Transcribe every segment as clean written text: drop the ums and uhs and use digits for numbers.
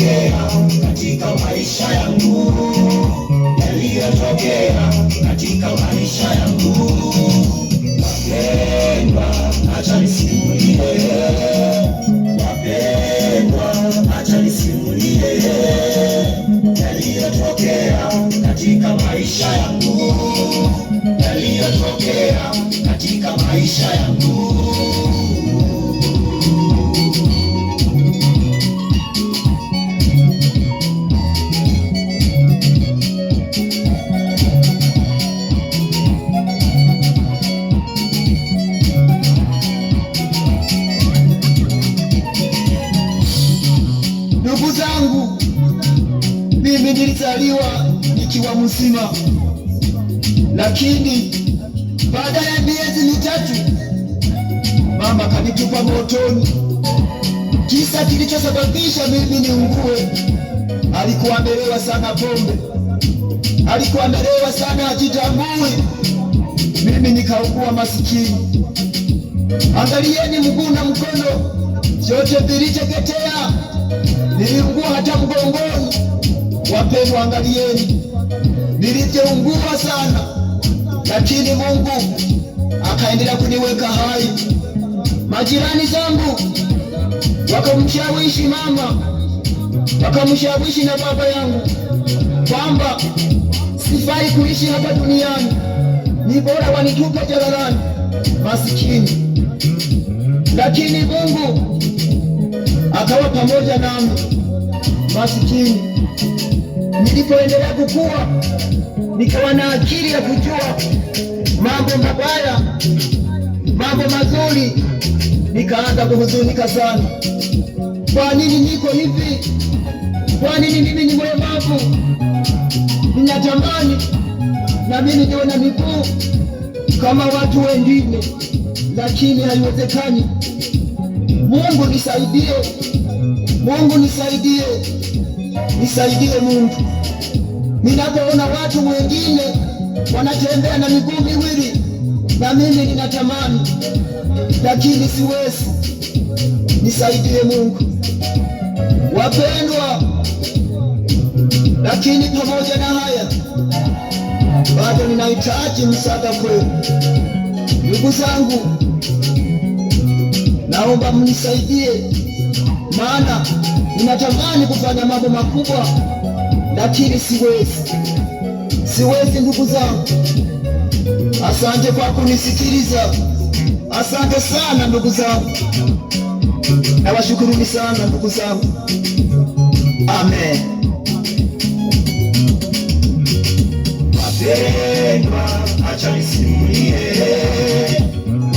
yaliyotokea katika maisha yangu, yaliyotokea katika maisha yangu. Wapendwa, acha nisimulie, wapendwa, acha nisimulie yaliyotokea katika maisha yangu, yaliyotokea katika maisha yangu. Ndugu zangu, mimi nilizaliwa nikiwa mzima, lakini baada ya miezi mitatu mama kanitupa motoni. Kisa kilichosababisha mimi niungue, alikuwa amelewa sana pombe, alikuwa amelewa sana ajitambui, mimi nikaugua masikini. Angalieni, mguu na mkono vyote viliteketea, niliungua hata mgongoni. Wapendwa, angalieni nilivyoungua sana, lakini Mungu akaendelea kuniweka hai. Majirani zangu wakamshawishi mama, wakamshawishi na baba yangu kwamba sifai kuishi hapa duniani, ni bora wanitupe jalalani masikini. Lakini Mungu akawa pamoja nami masikini. Nilipoendelea kukua, nikawa na akili ya kujua mambo mabaya, mambo mazuri. Nikaanza kuhuzunika sana. Kwa nini niko hivi? Kwa nini mimi ni mlemavu? Ninatamani na mimi niwe na miguu kama watu wengine, lakini haiwezekani. Mungu nisaidie, Mungu nisaidie, nisaidie Mungu. Ninapoona watu wengine wanatembea na miguu miwili, na mimi ninatamani, lakini siwezi. Nisaidie Mungu. Wapendwa, lakini pamoja na haya bado ninahitaji msaada kwenu. Ndugu zangu, naomba mnisaidie, maana ninatamani kufanya mambo makubwa, lakini siwezi ndugu zangu. Asante kwa kunisikiliza. Asante sana ndugu zangu, nawashukuruni sana ndugu zangu. Amen. Wapendwa, acha nisimulie,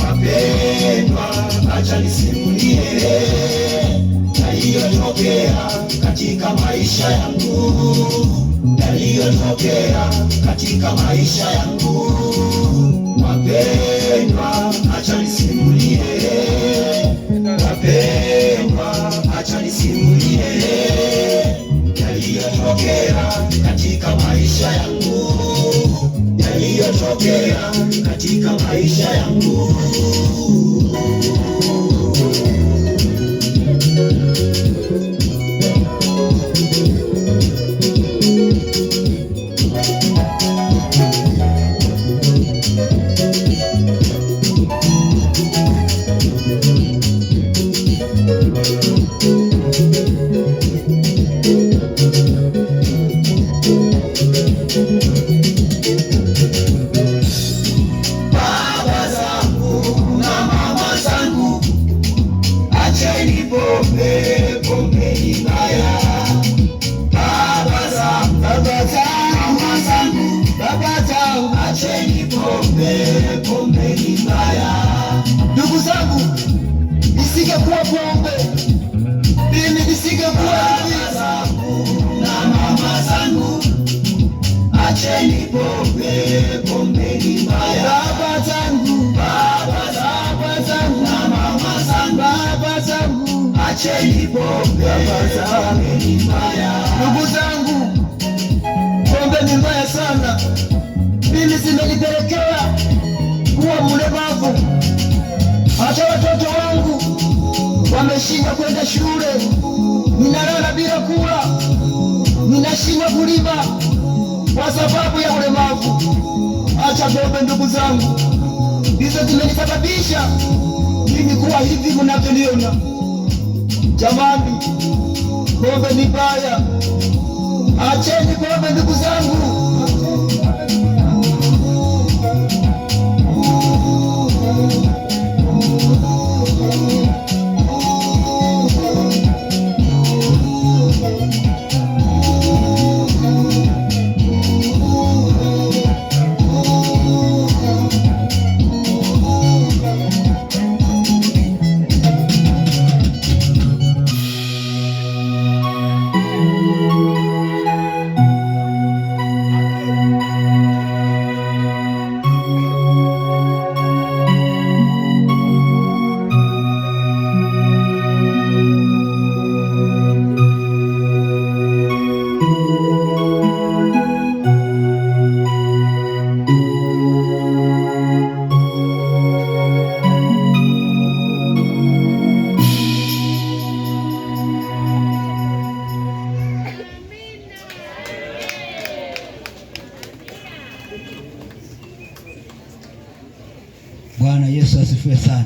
wapendwa, acha nisimulie yaliyotokea katika maisha yangu, yaliyotokea katika maisha yangu. Wapendwa, acha nisimulie, wapendwa, acha nisimulie yaliyotokea katika maisha yangu, yaliyotokea katika maisha yangu. Pombe ni mbaya. Baba zangu, acheni pombe ni mbaya. Ndugu zangu, nisingekuwa pombe, mimi nisingekuwa hivi. Baba zangu na mama zangu, acheni pombe ni mbaya. Baba zangu na mama zangu, acheni pombe ni mbaya. Ndugu zangu, pombe ni mbaya sana. Mimi zimenipelekea kuwa mlemavu. Hata watoto wangu wameshindwa kwenda shule. Ninalala ninalala bila kula, ninashindwa kulima kwa sababu ya ulemavu. Acha pombe ndugu zangu, ndizo zimenisababisha mimi kuwa hivi mnavyoniona. Jamani, pombe ni mbaya, acheni pombe ndugu zangu. Bwana Yesu asifiwe sana.